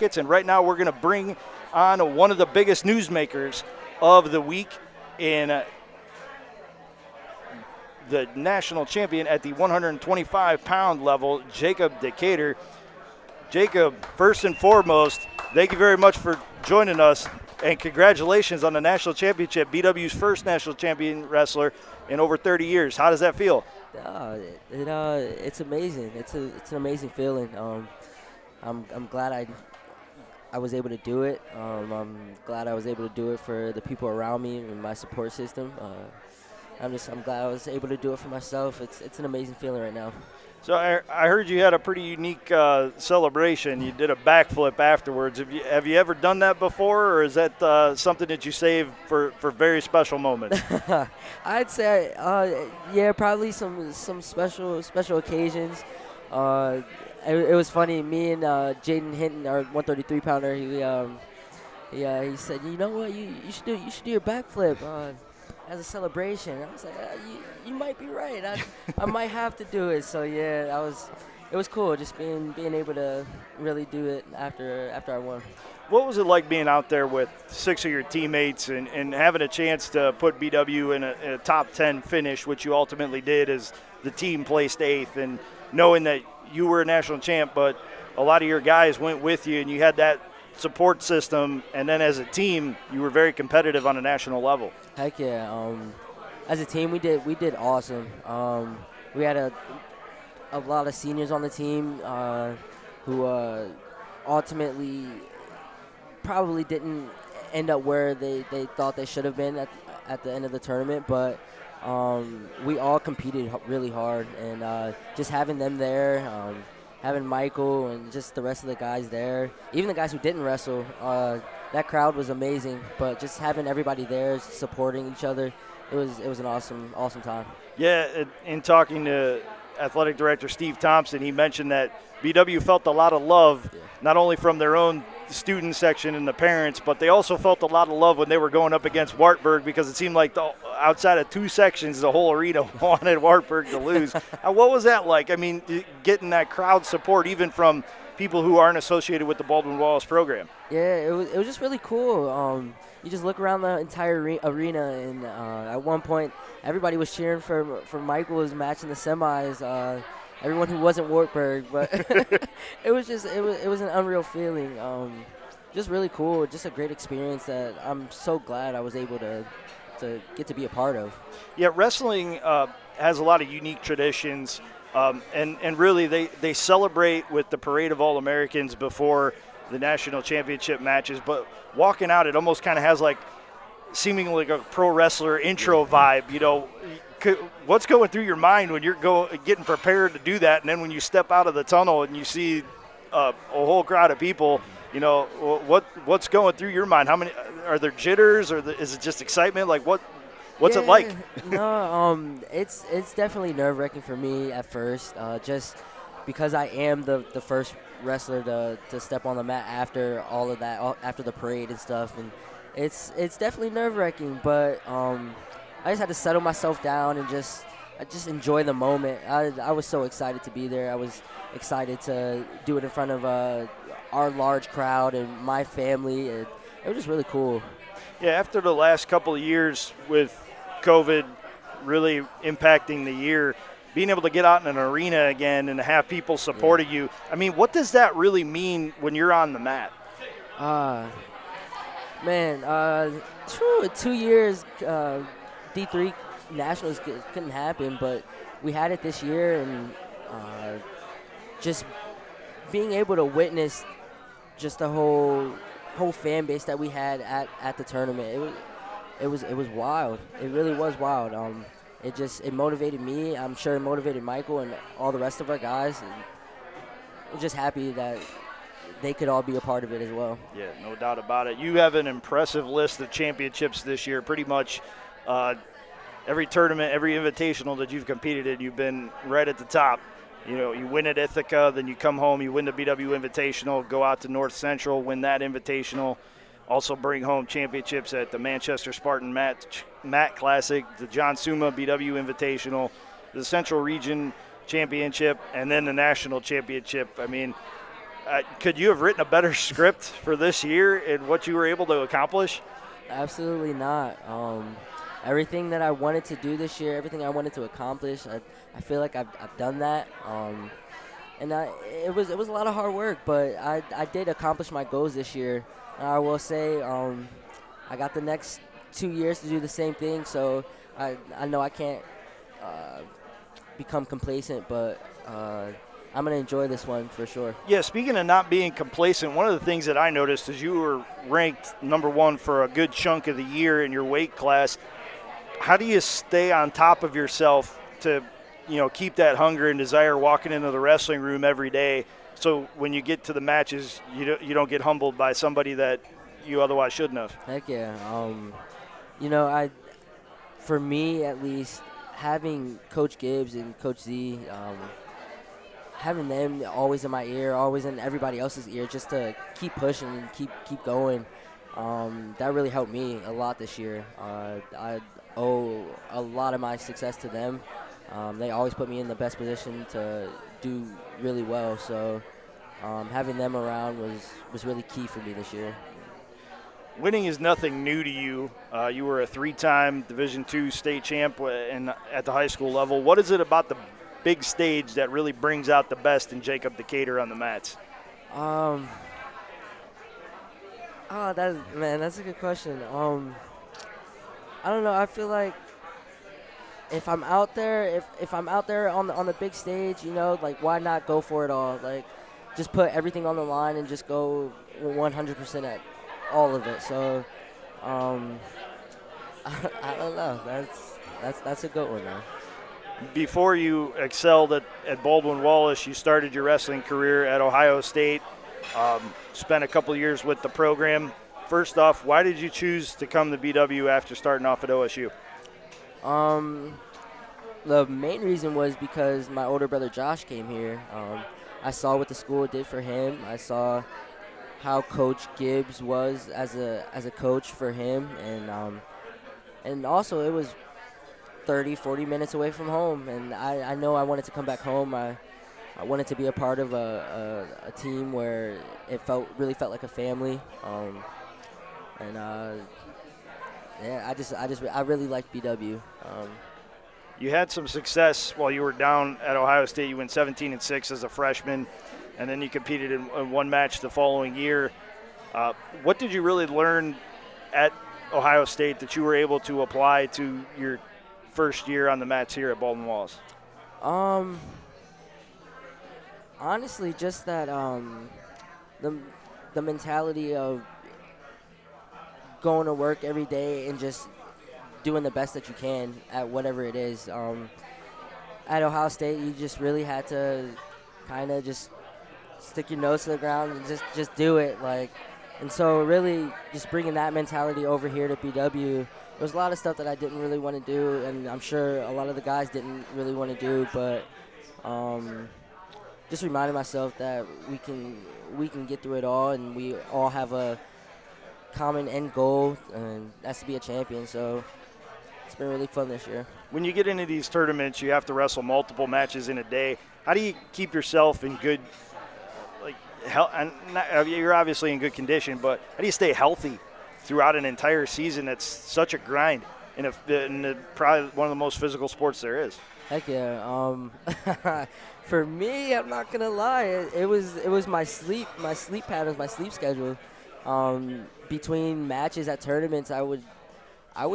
Rockets. And right now we're going to bring on one of the biggest newsmakers of the week in the national champion at the 125-pound level, Jacob Decatur. Jacob, first and foremost, thank you very much for joining us, and congratulations on the national championship, BW's first national champion wrestler in over 30 years. How does that feel? It's amazing. It's an amazing feeling. I'm glad I was able to do it. I'm glad I was able to do it for the people around me and my support system. I'm glad I was able to do it for myself. It's an amazing feeling right now. So I heard you had a pretty unique celebration. You did a backflip afterwards. Have you ever done that before, or is that something that you save for very special moments? I'd say, yeah, probably some special occasions. It was funny. Me and Jaden Hinton, our 133-pounder, he said, you know what, you should do your backflip as a celebration. I was like, you might be right. I might have to do it. So yeah, it was cool just being able to really do it after I won. What was it like being out there with 6 of your teammates and having a chance to put BW in a top 10 finish, which you ultimately did as the team placed 8th, and knowing that you were a national champ, but a lot of your guys went with you and you had that support system, and then as a team, you were very competitive on a national level? Heck yeah. As a team, we did awesome. We had a lot of seniors on the team who ultimately probably didn't end up where they thought they should have been at the end of the tournament, but we all competed really hard, and just having them there, having Michael and just the rest of the guys there, even the guys who didn't wrestle, that crowd was amazing. But just having everybody there supporting each other, it was an awesome time. Yeah, in talking to Athletic Director Steve Thompson, he mentioned that BW felt a lot of love, not only from their own student section and the parents, but they also felt a lot of love when they were going up against Wartburg, because it seemed like outside of 2 sections, the whole arena wanted Wartburg to lose. What was that like? I mean, getting that crowd support even from people who aren't associated with the Baldwin-Wallace program. Yeah, it was just really cool. You just look around the entire arena, and at one point, everybody was cheering for Michael's match in the semis. Everyone who wasn't Wartburg, but it was an unreal feeling. Just really cool, just a great experience that I'm so glad I was able to get to be a part of. Yeah, wrestling has a lot of unique traditions, and really they celebrate with the Parade of All-Americans before the national championship matches, but walking out, it almost kind of has like seemingly like a pro wrestler intro vibe, you know. What's going through your mind when you're getting prepared to do that, and then when you step out of the tunnel and you see a whole crowd of people, you know, what's going through your mind? How many are there jitters, or is it just excitement? Like what's it like? No, it's definitely nerve-wracking for me at first, just because I am the first wrestler to step on the mat after all of that, after the parade and stuff, and it's definitely nerve-wracking, but I just had to settle myself down and just enjoy the moment. I was so excited to be there. I was excited to do it in front of our large crowd and my family. It was just really cool. Yeah, after the last couple of years with COVID really impacting the year, being able to get out in an arena again and to have people supporting you, I mean, what does that really mean when you're on the mat? Man, 2 years D3 Nationals couldn't happen, but we had it this year, and just being able to witness just the whole fan base that we had at the tournament, it was wild. It really was wild. It motivated me. I'm sure it motivated Michael and all the rest of our guys, and I'm just happy that they could all be a part of it as well. Yeah, no doubt about it. You have an impressive list of championships this year. Pretty much every tournament, every invitational that you've competed in, you've been right at the top. You know, you win at Ithaca, then you come home, you win the BW Invitational, go out to North Central, win that Invitational, also bring home championships at the Manchester Spartan Mat Classic, the John Suma BW Invitational, the Central Region Championship, and then the National Championship. I mean, Could you have written a better script for this year and what you were able to accomplish? Absolutely not. Everything that I wanted to do this year, everything I wanted to accomplish, I feel like I've done that. And it was a lot of hard work, but I did accomplish my goals this year. I will say I got the next 2 years to do the same thing, so I know I can't become complacent, but I'm going to enjoy this one for sure. Yeah, speaking of not being complacent, one of the things that I noticed is you were ranked #1 for a good chunk of the year in your weight class. How do you stay on top of yourself to, keep that hunger and desire walking into the wrestling room every day, so when you get to the matches, you don't get humbled by somebody that you otherwise shouldn't have? Heck yeah. For me at least, having Coach Gibbs and Coach Z, having them always in my ear, always in everybody else's ear, just to keep pushing and keep going, that really helped me a lot this year. I owe a lot of my success to them. They always put me in the best position to do really well, so having them around was really key for me this year. Winning is nothing new to you. You were a 3-time Division II state champ at the high school level. What is it about the big stage that really brings out the best in Jacob Decatur on the mats? That's a good question. I don't know. I feel like if I'm out there, if I'm out there on the big stage, why not go for it all? Like, just put everything on the line and just go 100% at all of it. So, I don't know. That's a good one, though. Before you excelled at Baldwin-Wallace, you started your wrestling career at Ohio State, spent a couple years with the program. First off, why did you choose to come to BW after starting off at OSU? The main reason was because my older brother Josh came here. I saw what the school did for him. I saw how Coach Gibbs was as a coach for him, and also it was 30-40 minutes away from home, and I know I wanted to come back home. I wanted to be a part of a team where it really felt like a family, I really liked BW. You had some success while you were down at Ohio State. You went 17-6 as a freshman, and then you competed in one match the following year. What did you really learn at Ohio State that you were able to apply to your first year on the mats here at Baldwin-Wallace? Honestly, just that the mentality of going to work every day and just doing the best that you can at whatever it is. At Ohio State, you just really had to kind of just stick your nose to the ground and just do it. And so really just bringing that mentality over here to BW, there's a lot of stuff that I didn't really want to do, and I'm sure a lot of the guys didn't really want to do, but just reminding myself that we can get through it all, and we all have a common end goal, and that's to be a champion. So it's been really fun this year. When you get into these tournaments, you have to wrestle multiple matches in a day. How do you keep yourself in good, health? You're obviously in good condition, but how do you stay healthy throughout an entire season? That's such a grind in probably one of the most physical sports there is. Heck yeah. For me, I'm not gonna lie, it was my sleep patterns, my sleep schedule. Between matches at tournaments, I would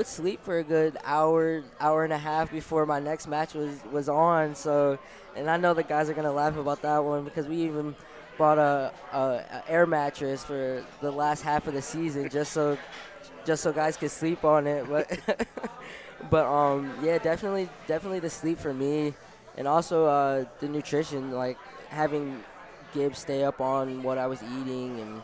sleep for a good hour and a half before my next match was on. So, and I know the guys are gonna laugh about that one because we even bought a air mattress for the last half of the season just so guys could sleep on it. But yeah, definitely the sleep for me, and also the nutrition, like having Gibbs stay up on what I was eating and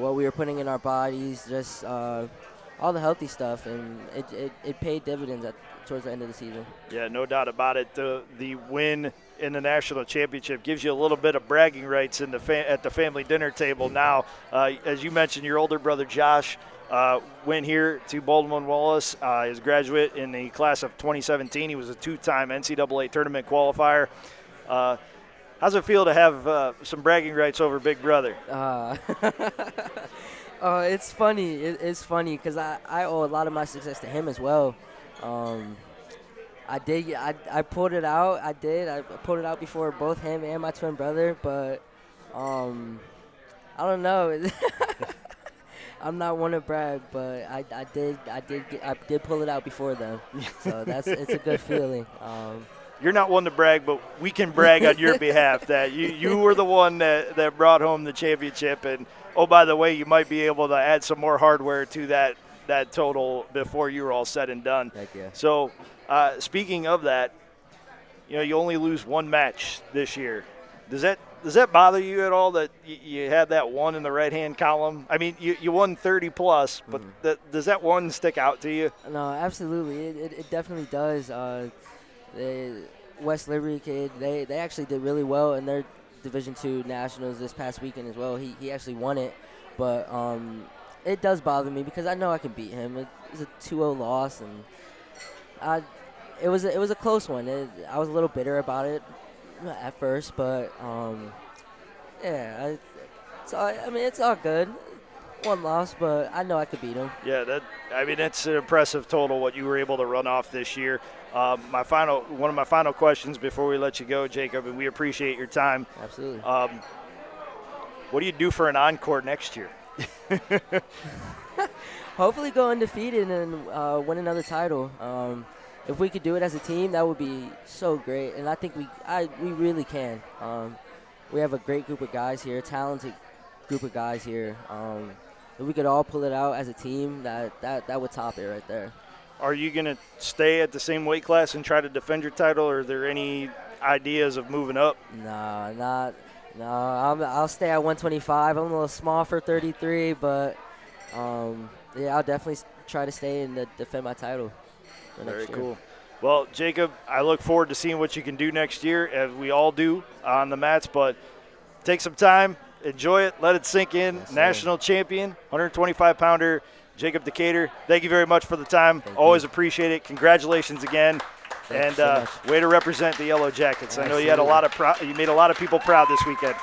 what we were putting in our bodies, just all the healthy stuff, and it paid dividends towards the end of the season. Yeah, no doubt about it. The win in the national championship gives you a little bit of bragging rights at the family dinner table now. As you mentioned, your older brother Josh went here to Baldwin-Wallace. He's a graduate in the class of 2017. He was a 2-time NCAA tournament qualifier. How's it feel to have some bragging rights over Big Brother? It's funny. It's funny because I owe a lot of my success to him as well. I did. I pulled it out. I did. I pulled it out before both him and my twin brother. But I don't know. I'm not one to brag, but I did pull it out before them. So it's a good feeling. You're not one to brag, but we can brag on your behalf that you were the one that brought home the championship. And, oh, by the way, you might be able to add some more hardware to that total before you were all said and done. Heck yeah. So, speaking of that, you only lose one match this year. Does that bother you at all that you had that one in the right-hand column? I mean, you won 30+, but does that one stick out to you? No, absolutely. It definitely does. The West Liberty kid, they actually did really well in their Division II Nationals this past weekend as well. He actually won it, but it does bother me because I know I can beat him. It was a 2-0 loss, and it was a close one. I was a little bitter about it at first, but yeah, it's all good. One loss, but I know I could beat him. Yeah, that's an impressive total what you were able to run off this year. One of my final questions before we let you go, Jacob, and we appreciate your time. Absolutely. What do you do for an encore next year? Hopefully go undefeated and win another title. If we could do it as a team, that would be so great, and I think we really can. We have a great group of guys here, talented group of guys here. If we could all pull it out as a team, that would top it right there. Are you going to stay at the same weight class and try to defend your title, or are there any ideas of moving up? No. I'll stay at 125. I'm a little small for 33, but yeah, I'll definitely try to stay and defend my title. Very cool. Well, Jacob, I look forward to seeing what you can do next year, as we all do on the mats, but take some time, enjoy it, let it sink in. Yes, national champion, 125-pounder, Jacob Decatur. Thank you very much for the time. Always appreciate it. Congratulations again. Thank you so much. Way to represent the Yellow Jackets. Absolutely. I know you had you made a lot of people proud this weekend.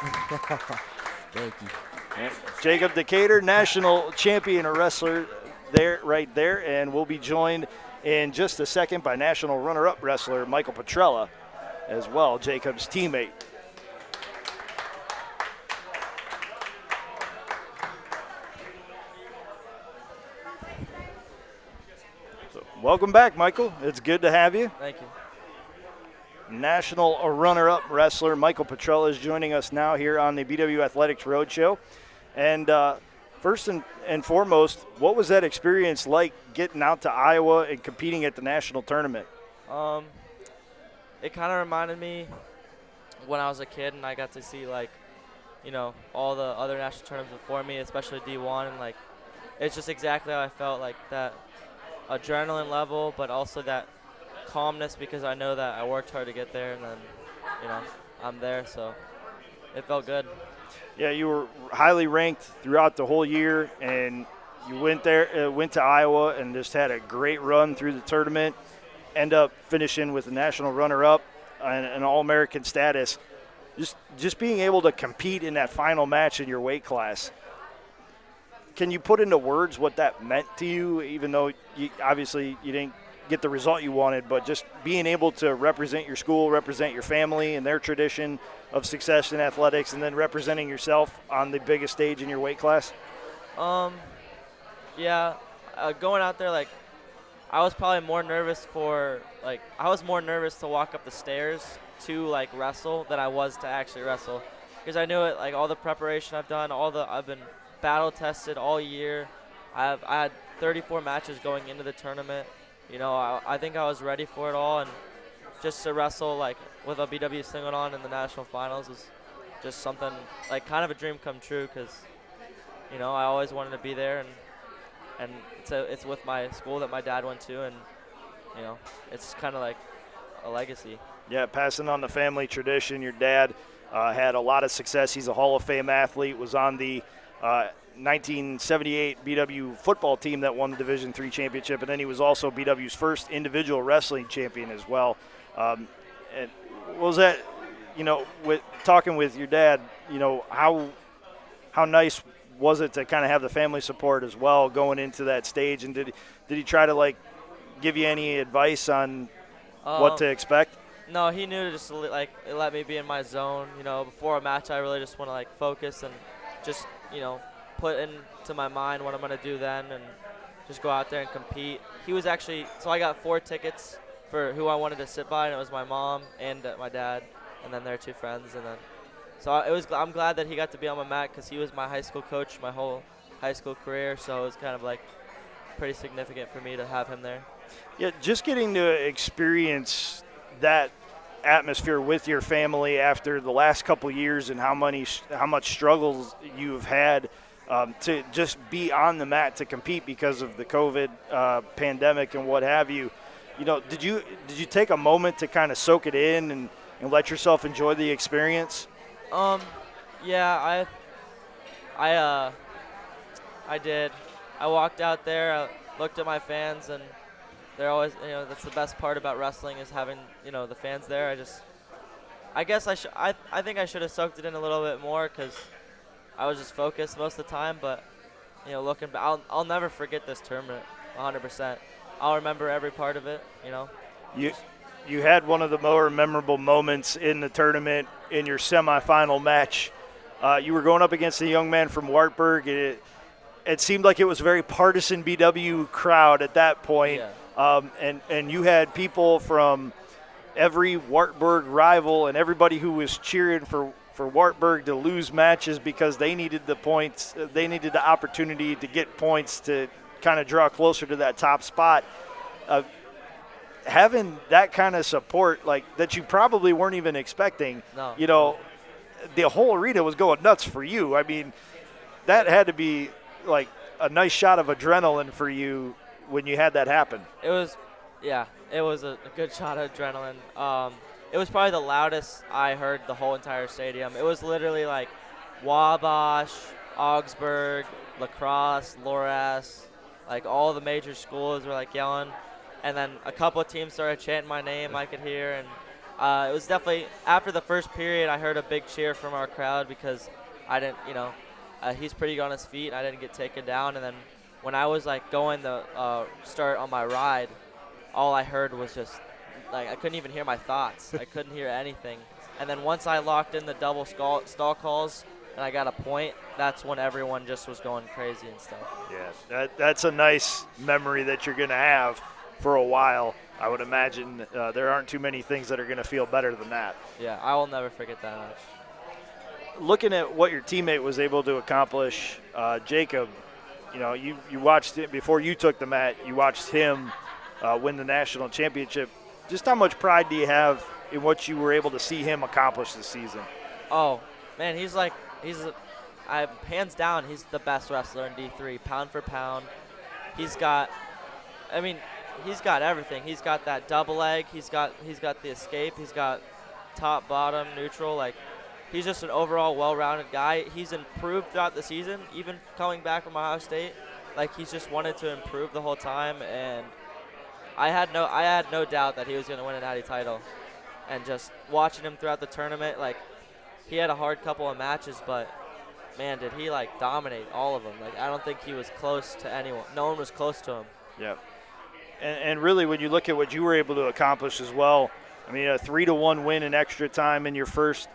Thank you. Jacob Decatur, national champion wrestler right there, and we'll be joined in just a second by national runner-up wrestler Michael Petrella as well, Jacob's teammate. So, welcome back, Michael. It's good to have you. Thank you. National runner-up wrestler Michael Petrella is joining us now here on the BW Athletics Roadshow. And first and foremost, what was that experience like getting out to Iowa and competing at the national tournament? It kind of reminded me when I was a kid and I got to see, all the other national tournaments before me, especially D1. And, it's just exactly how I felt, that adrenaline level, but also that calmness because I know that I worked hard to get there and then, I'm there. So it felt good. Yeah, you were highly ranked throughout the whole year, and you went to Iowa and just had a great run through the tournament, end up finishing with a national runner-up and an All-American status. Just being able to compete in that final match in your weight class, can you put into words what that meant to you, even though obviously you didn't get the result you wanted, but just being able to represent your school, represent your family and their tradition of success in athletics, and then representing yourself on the biggest stage in your weight class? Yeah, going out there, I was probably more nervous to walk up the stairs to wrestle than I was to actually wrestle, because I knew it, all the preparation I've done, I've been battle tested all year. I had 34 matches going into the tournament. I think I was ready for it all, and just to wrestle with a BW singlet on in the national finals was just something kind of a dream come true, because I always wanted to be there, and it's with my school that my dad went to, and it's kind of like a legacy. Yeah, passing on the family tradition. Your dad had a lot of success. He's a Hall of Fame athlete, was on the 1978 BW football team that won the Division III championship, and then he was also BW's first individual wrestling champion as well. And what was that? with talking with your dad, how nice was it to kind of have the family support as well going into that stage? And did he try to like give you any advice on what to expect? No, he knew to just like let me be in my zone. Before a match, I really just want to like focus and just put into my mind what I'm gonna do then, and just go out there and compete. He was actually I got 4 tickets for who I wanted to sit by, and it was my mom and my dad, and then their 2 friends, and then I'm glad that he got to be on my mat because he was my high school coach my whole high school career. So it was kind of like pretty significant for me to have him there. Yeah, just getting to experience that atmosphere with your family after the last couple of years and how much struggles you've had to just be on the mat to compete because of the COVID pandemic and what have you. Did you take a moment to kind of soak it in and let yourself enjoy the experience? Yeah, I did. I walked out there, I looked at my fans, and they're always, that's the best part about wrestling is having, the fans there. I guess I think I should have soaked it in a little bit more because I was just focused most of the time. But, looking back, I'll never forget this tournament, 100%. I'll remember every part of it, You had one of the more memorable moments in the tournament in your semifinal match. You were going up against a young man from Wartburg. It seemed like it was a very partisan BW crowd at that point. Yeah. And you had people from every Wartburg rival and everybody who was cheering for Wartburg to lose matches because they needed the points. They needed the opportunity to get points to kind of draw closer to that top spot. Having that kind of support, like that you probably weren't even expecting, the whole arena was going nuts for you. I mean, that had to be like a nice shot of adrenaline for you when you had that happen. It was a good shot of adrenaline. It was probably the loudest I heard the whole entire stadium. It was literally like Wabash, Augsburg, La Crosse, Loras, like all the major schools were like yelling. And then a couple of teams started chanting my name I could hear. And it was definitely, after the first period, I heard a big cheer from our crowd because I didn't, he's pretty good on his feet and I didn't get taken down. And then when I was like going to start on my ride, all I heard was just, like, I couldn't even hear my thoughts. I couldn't hear anything. And then once I locked in the double stall calls and I got a point, that's when everyone just was going crazy and stuff. Yeah, that's a nice memory that you're going to have for a while. I would imagine there aren't too many things that are going to feel better than that. Yeah, I will never forget that much. Looking at what your teammate was able to accomplish, Jacob, you watched it before you took the mat. You watched him win the national championship. Just how much pride do you have in what you were able to see him accomplish this season? Oh, man, hands down, he's the best wrestler in D3, pound for pound. He's got everything. He's got that double leg. He's got the escape. He's got top, bottom, neutral. Like, he's just an overall well-rounded guy. He's improved throughout the season, even coming back from Ohio State. Like, he's just wanted to improve the whole time, and I had no doubt that he was going to win a natty title. And just watching him throughout the tournament, like, he had a hard couple of matches, but man, did he like dominate all of them. Like, I don't think he was close to anyone. No one was close to him. Yeah. And really, when you look at what you were able to accomplish as well, I mean, a 3-1 win in extra time in your first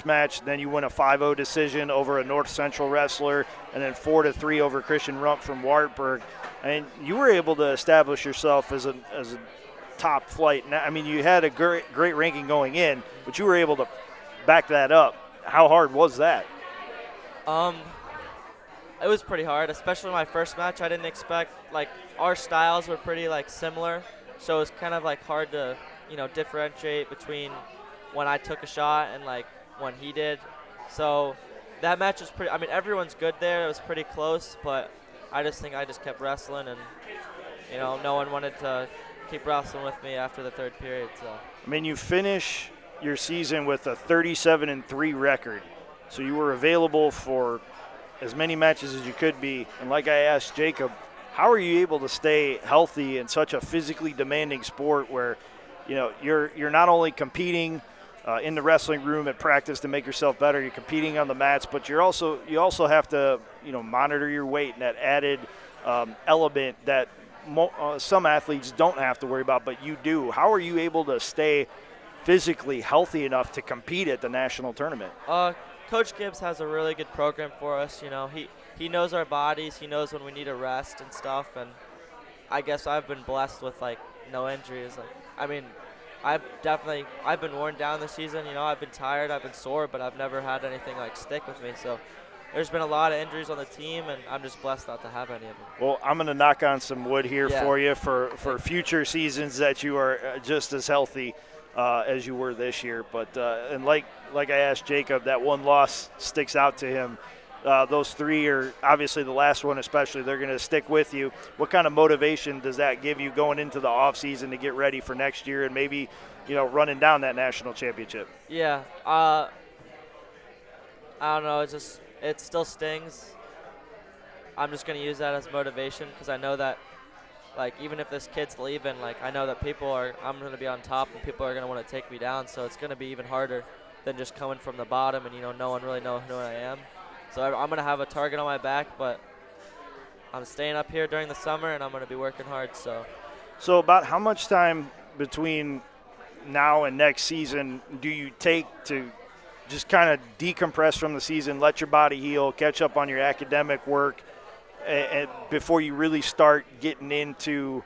match, then you win a 5-0 decision over a North Central wrestler, and then 4-3 over Christian Rump from Wartburg. And you were able to establish yourself as a top flight. I mean, you had a great ranking going in, but you were able to back that up. How hard was that? It was pretty hard, especially my first match. I didn't expect, like, our styles were pretty, like, similar, so it was kind of, like, hard to, differentiate between when I took a shot and, like, when he did. So that match was pretty – I mean, everyone's good there. It was pretty close, but I just think I just kept wrestling and, no one wanted to keep wrestling with me after the third period. So I mean, you finish your season with a 37-3 record, so you were available for as many matches as you could be. And like I asked Jacob, how are you able to stay healthy in such a physically demanding sport where, you're not only competing in the wrestling room at practice to make yourself better. You're competing on the mats, but you also have to monitor your weight and that added element that some athletes don't have to worry about, but you do. How are you able to stay physically healthy enough to compete at the national tournament? Coach Gibbs has a really good program for us. He knows our bodies. He knows when we need a rest and stuff. And I guess I've been blessed with no injuries. I've been worn down this season. I've been tired. I've been sore, but I've never had anything stick with me. So there's been a lot of injuries on the team, and I'm just blessed not to have any of them. Well, I'm going to knock on some wood here for you for future seasons that you are just as healthy as you were this year. But and like I asked Jacob, that one loss sticks out to him. Those three are obviously the last one especially. They're going to stick with you. What kind of motivation does that give you going into the off season to get ready for next year and maybe running down that national championship? Yeah, I don't know. It still stings. I'm just going to use that as motivation because I know that even if this kid's leaving, I know that I'm going to be on top and people are going to want to take me down. So it's going to be even harder than just coming from the bottom and, no one really knows who I am. So I'm going to have a target on my back, but I'm staying up here during the summer and I'm going to be working hard. So about how much time between now and next season do you take to just kind of decompress from the season, let your body heal, catch up on your academic work, and before you really start getting into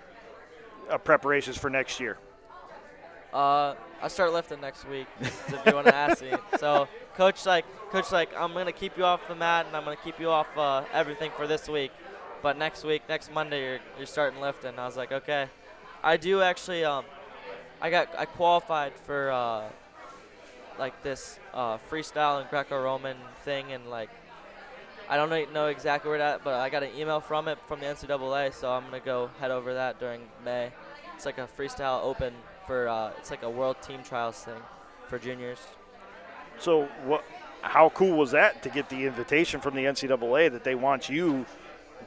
preparations for next year? I start lifting next week, if you want to ask me. So coach, I'm going to keep you off the mat and I'm going to keep you off everything for this week. But next Monday, you're starting lifting. I was like, okay. I do actually. I qualified for this freestyle and Greco-Roman thing, and I don't know exactly where that, but I got an email from the NCAA, so I'm gonna go head over that during May. It's like a freestyle open for it's like a world team trials thing for juniors. So how cool was that to get the invitation from the NCAA that they want you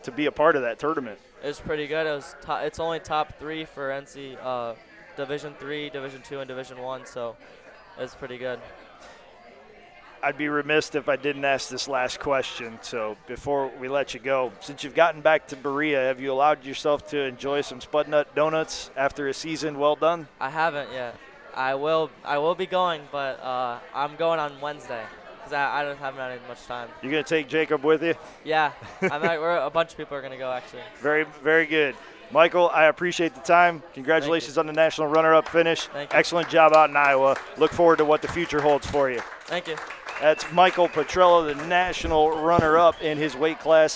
to be a part of that tournament? It was pretty good. It's only top 3 for NC Division 3, Division 2, and Division 1, so it's pretty good. I'd be remiss if I didn't ask this last question. So before we let you go, since you've gotten back to Berea, have you allowed yourself to enjoy some Spud Nut Donuts after a season well done? I haven't yet. I will be going, but I'm going on Wednesday because I haven't had much time. You going to take Jacob with you? Yeah. A bunch of people are going to go, actually. Very, very good. Michael, I appreciate the time. Congratulations on the national runner-up finish. Thank you. Excellent job out in Iowa. Look forward to what the future holds for you. Thank you. That's Michael Petrella, the national runner-up in his weight class.